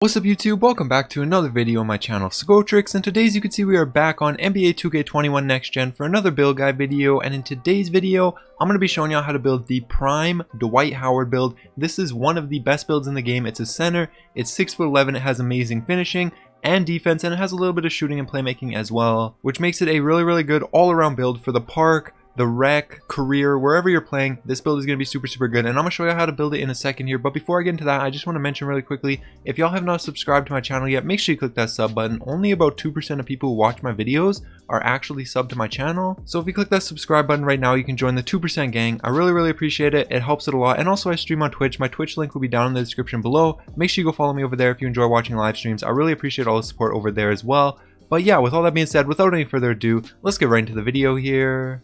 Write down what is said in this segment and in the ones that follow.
What's up YouTube, welcome back to another video on my channel Skotrix, and today as you can see we are back on NBA 2K21 Next Gen for another build guide video. And in today's video I'm going to be showing you how to build the prime Dwight Howard build. This is one of the best builds in the game. It's a center, it's 6'11", it has amazing finishing and defense, and it has a little bit of shooting and playmaking as well, which makes it a really good all-around build for the park, the rec, career, wherever you're playing. This build is going to be super good, and I'm going to show you how to build it in a second here. But before I get into that, I just want to mention really quickly, if y'all have not subscribed to my channel yet, make sure you click that sub button. Only about 2% of people who watch my videos are actually subbed to my channel, so if you click that subscribe button right now, you can join the 2% gang. I really appreciate it. It helps it a lot. And also I stream on Twitch. My Twitch link will be down in the description below. Make sure you go follow me over there if you enjoy watching live streams. I really appreciate all the support over there as well. But yeah, with all that being said, without any further ado, let's get right into the video here.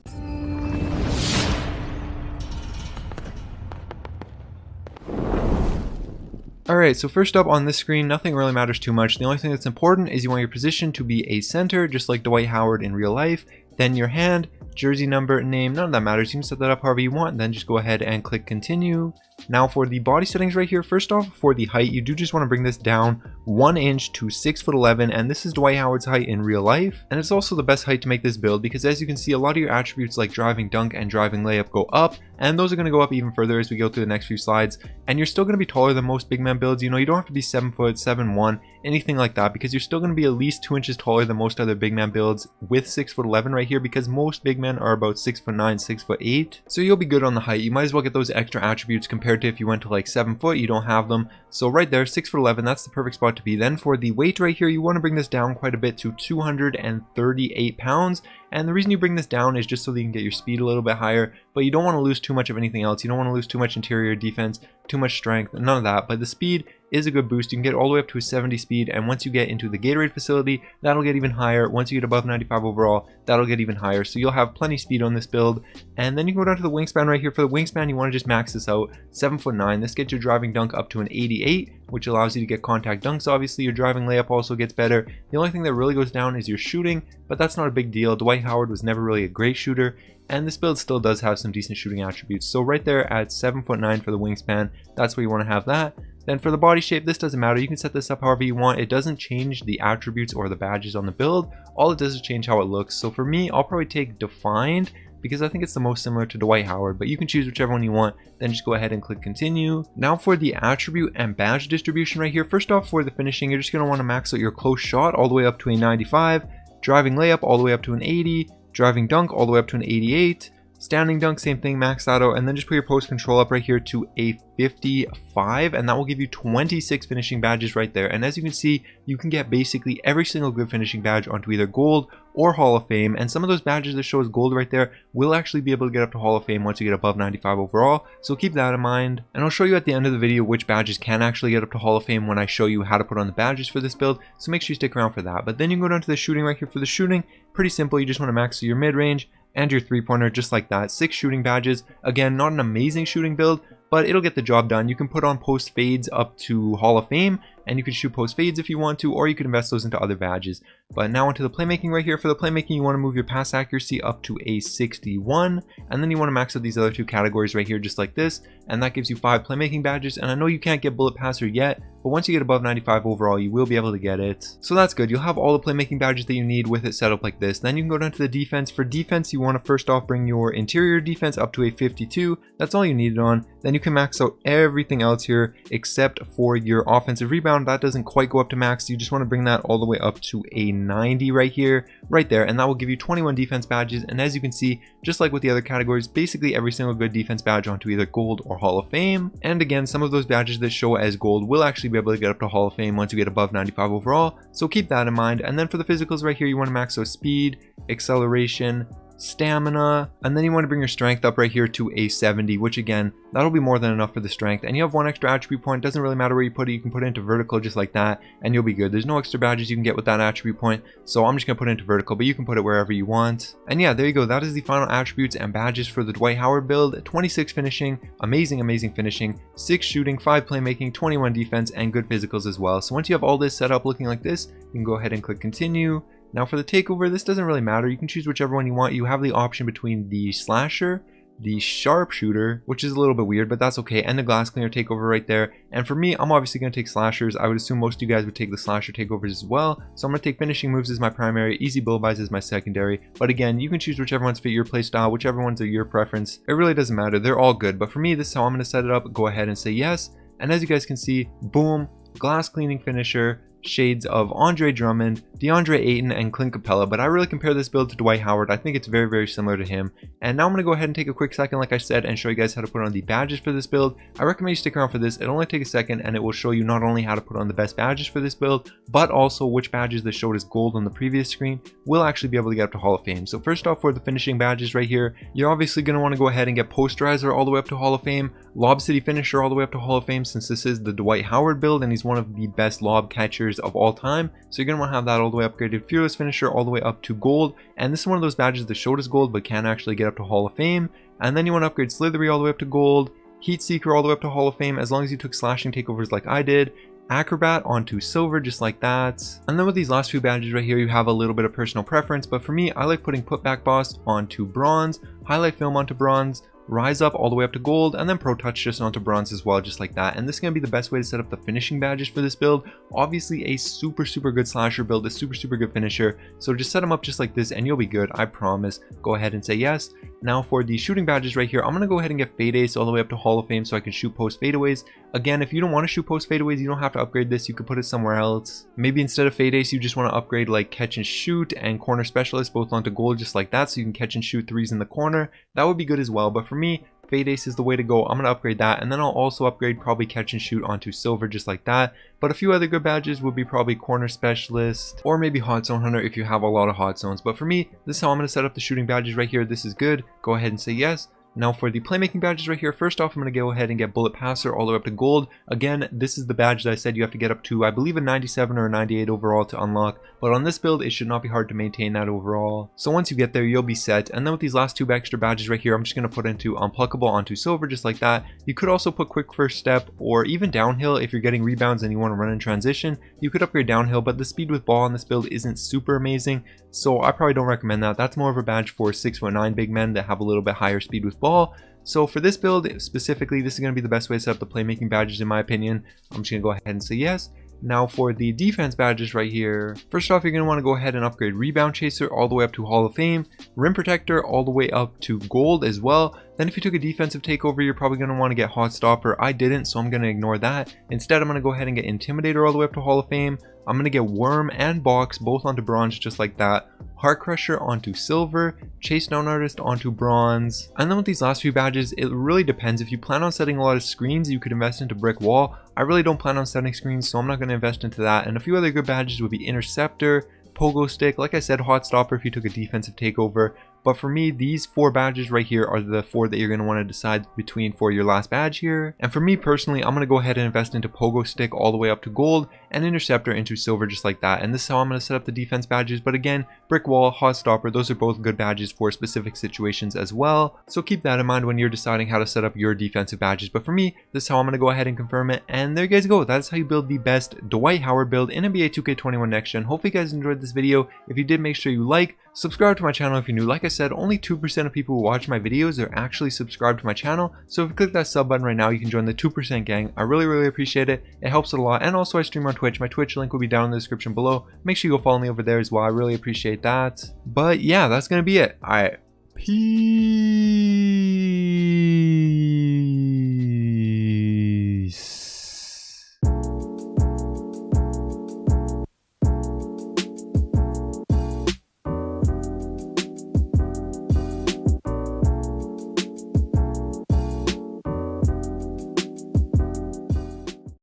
Alright, so first up on this screen, nothing really matters too much. The only thing that's important is you want your position to be a center, just like Dwight Howard in real life. Then your hand, jersey number, name, none of that matters. You can set that up however you want, then just go ahead and click continue. Now for the body settings right here, first off, for the height, you do just want to bring this down 1 inch to 6'11", and this is Dwight Howard's height in real life. And it's also the best height to make this build because as you can see, a lot of your attributes like driving dunk and driving layup go up, and those are going to go up even further as we go through the next few slides. And you're still going to be taller than most big man builds. You know, you don't have to be 7 foot, 7'1", anything like that, because you're still going to be at least 2 inches taller than most other big man builds with 6'11" right here, because most big men are about 6'9", 6'8". So you'll be good on the height. You might as well get those extra attributes compared to if you went to like 7 foot, you don't have them. So right there, 6'11", that's the perfect spot to be. Then for the weight right here, you want to bring this down quite a bit to 238 pounds. And the reason you bring this down is just so that you can get your speed a little bit higher, but you don't want to lose too much of anything else. You don't want to lose too much interior defense, too much strength, none of that. But the speed is a good boost. You can get all the way up to a 70 speed, and once you get into the Gatorade facility, that'll get even higher. Once you get above 95 overall, that'll get even higher. So you'll have plenty of speed on this build. And then you can go down to the wingspan right here. For the wingspan, you want to just max this out, 7'9". This gets your driving dunk up to an 88, which allows you to get contact dunks. Obviously, your driving layup also gets better. The only thing that really goes down is your shooting, but that's not a big deal. Dwight Howard was never really a great shooter, and this build still does have some decent shooting attributes. So right there at 7'9" for the wingspan, that's where you want to have that. Then for the body shape, this doesn't matter. You can set this up however you want. It doesn't change the attributes or the badges on the build. All it does is change how it looks. So for me, I'll probably take defined because I think it's the most similar to Dwight Howard, but you can choose whichever one you want. Then just go ahead and click continue. Now for the attribute and badge distribution right here. First off, for the finishing, you're just going to want to max out your close shot all the way up to a 95, driving layup all the way up to an 80, driving dunk all the way up to an 88, standing dunk, same thing, max that out, and then just put your post control up right here to a 55, and that will give you 26 finishing badges right there. And as you can see, you can get basically every single good finishing badge onto either gold or Hall of Fame, and some of those badges that show as gold right there will actually be able to get up to Hall of Fame once you get above 95 overall, so keep that in mind. And I'll show you at the end of the video which badges can actually get up to Hall of Fame when I show you how to put on the badges for this build, so make sure you stick around for that. But then you can go down to the shooting right here. For the shooting, pretty simple. You just want to max your mid-range and your three-pointer just like that. 6 shooting badges. Again, not an amazing shooting build, but it'll get the job done. You can put on post fades up to Hall of Fame, and you can shoot post fades if you want to, or you can invest those into other badges. But now into the playmaking right here. For the playmaking, you want to move your pass accuracy up to a 61, and then you want to max out these other 2 categories right here just like this, and that gives you 5 playmaking badges. And I know you can't get bullet passer yet, but once you get above 95 overall, you will be able to get it. So that's good. You'll have all the playmaking badges that you need with it set up like this. Then you can go down to the defense. For defense, you want to first off bring your interior defense up to a 52. That's all you need it on. Then you can max out everything else here except for your offensive rebound. That doesn't quite go up to max. You just want to bring that all the way up to a 90 right here, right there, and that will give you 21 defense badges. And as you can see, just like with the other categories, basically every single good defense badge onto either gold or Hall of Fame. And again, some of those badges that show as gold will actually be able to get up to Hall of Fame once you get above 95 overall, so keep that in mind. And then for the physicals right here, you want to max out speed, acceleration, stamina, and then you want to bring your strength up right here to a 70, which again, that'll be more than enough for the strength. And you have 1 extra attribute point. Doesn't really matter where you put it. You can put it into vertical just like that, and you'll be good. There's no extra badges you can get with that attribute point, so I'm just gonna put it into vertical, but you can put it wherever you want. And yeah, there you go. That is the final attributes and badges for the Dwight Howard build. 26 finishing, amazing finishing, 6 shooting, 5 playmaking, 21 defense, and good physicals as well. So once you have all this set up looking like this, you can go ahead and click continue. Now for the takeover, this doesn't really matter. You can choose whichever one you want. You have the option between the slasher, the sharpshooter, which is a little bit weird, but that's okay, and the glass cleaner takeover right there. And for me, I'm obviously going to take slashers. I would assume most of you guys would take the slasher takeovers as well, so I'm going to take finishing moves as my primary, easy build buys as my secondary. But again, you can choose whichever ones fit your playstyle, whichever ones are your preference. It really doesn't matter, they're all good, but for me, this is how I'm going to set it up. Go ahead and say yes, and as you guys can see, boom, glass cleaning finisher, shades of Andre Drummond, DeAndre Ayton, and Clint Capella, but I really compare this build to Dwight Howard. I think it's very, very similar to him. And now I'm going to go ahead and take a quick second, like I said, and show you guys how to put on the badges for this build. I recommend you stick around for this. It'll only take a second, and it will show you not only how to put on the best badges for this build, but also which badges that showed as gold on the previous screen will actually be able to get up to Hall of Fame. So first off, for the finishing badges right here, you're obviously going to want to go ahead and get Posterizer all the way up to Hall of Fame, Lob City Finisher all the way up to Hall of Fame, since this is the Dwight Howard build, and he's one of the best lob catchers of all time. So you're going to want to have that all the way upgraded. Fearless Finisher all the way up to gold, and this is one of those badges that showed as gold but can actually get up to Hall of Fame. And then you want to upgrade Slithery all the way up to gold, Heat Seeker all the way up to Hall of Fame, as long as you took slashing takeovers like I did, Acrobat onto silver just like that. And then with these last few badges right here, you have a little bit of personal preference, but for me, I like putting Putback Boss onto bronze, Highlight Film onto bronze, Rise Up all the way up to gold, and then Pro Touch just onto bronze as well, just like that. And this is going to be the best way to set up the finishing badges for this build. Obviously a super good slasher build, a super good finisher, so just set them up just like this and you'll be good, I promise. Go ahead and say yes. Now for the shooting badges right here, I'm going to go ahead and get Fade Ace all the way up to Hall of Fame so I can shoot post fadeaways. Again, if you don't want to shoot post fadeaways, you don't have to upgrade this, you could put it somewhere else. Maybe instead of Fade Ace, you just want to upgrade like Catch and Shoot and Corner Specialist both onto gold just like that, so you can catch and shoot threes in the corner. That would be good as well, but for me, Fade Ace is the way to go. I'm going to upgrade that, and then I'll also upgrade probably Catch and Shoot onto silver just like that. But a few other good badges would be probably Corner Specialist or maybe Hot Zone Hunter if you have a lot of hot zones. But for me, this is how I'm going to set up the shooting badges right here. This is good. Go ahead and say yes. Now for the playmaking badges right here, first off, I'm going to go ahead and get Bullet Passer all the way up to gold. Again, this is the badge that I said you have to get up to, I believe, a 97 or a 98 overall to unlock. But on this build, it should not be hard to maintain that overall. So once you get there, you'll be set. And then with these last two extra badges right here, I'm just going to put into Unpluckable onto silver just like that. You could also put Quick First Step or even Downhill if you're getting rebounds and you want to run in transition. You could upgrade Downhill, but the speed with ball on this build isn't super amazing. So I probably don't recommend that. That's more of a badge for 6'9" big men that have a little bit higher speed with ball. So for this build specifically, this is going to be the best way to set up the playmaking badges in my opinion. I'm just going to go ahead and say yes. Now for the defense badges right here, first off, you're going to want to go ahead and upgrade Rebound Chaser all the way up to Hall of Fame, Rim Protector all the way up to gold as well. Then if you took a defensive takeover, you're probably going to want to get Hot Stopper. I didn't, so I'm going to ignore that. Instead, I'm going to go ahead and get Intimidator all the way up to Hall of Fame. I'm going to get Worm and Box both onto bronze just like that. Heart Crusher onto silver, Chase Down Artist onto bronze. And then with these last few badges, it really depends. If you plan on setting a lot of screens, you could invest into Brick Wall. I really don't plan on setting screens, so I'm not going to invest into that. And a few other good badges would be Interceptor, Pogo Stick, like I said, Hot Stopper if you took a defensive takeover. But for me, these four badges right here are the four that you're going to want to decide between for your last badge here. And for me personally, I'm going to go ahead and invest into Pogo Stick all the way up to gold and Interceptor into silver just like that. And this is how I'm going to set up the defense badges. But again, Brick Wall, Hot Stopper, those are both good badges for specific situations as well. So keep that in mind when you're deciding how to set up your defensive badges. But for me, this is how I'm going to go ahead and confirm it. And there you guys go. That's how you build the best Dwight Howard build in NBA 2K21 Next Gen. Hopefully you guys enjoyed this video. If you did, make sure you like, subscribe to my channel if you're new. Like I said, only 2% of people who watch my videos are actually subscribed to my channel. So if you click that sub button right now, you can join the 2% gang. I really appreciate it. It helps a lot. And also I stream on Twitch. My Twitch link will be down in the description below. Make sure you go follow me over there as well. I really appreciate that. But yeah, that's going to be it. All right. Peace.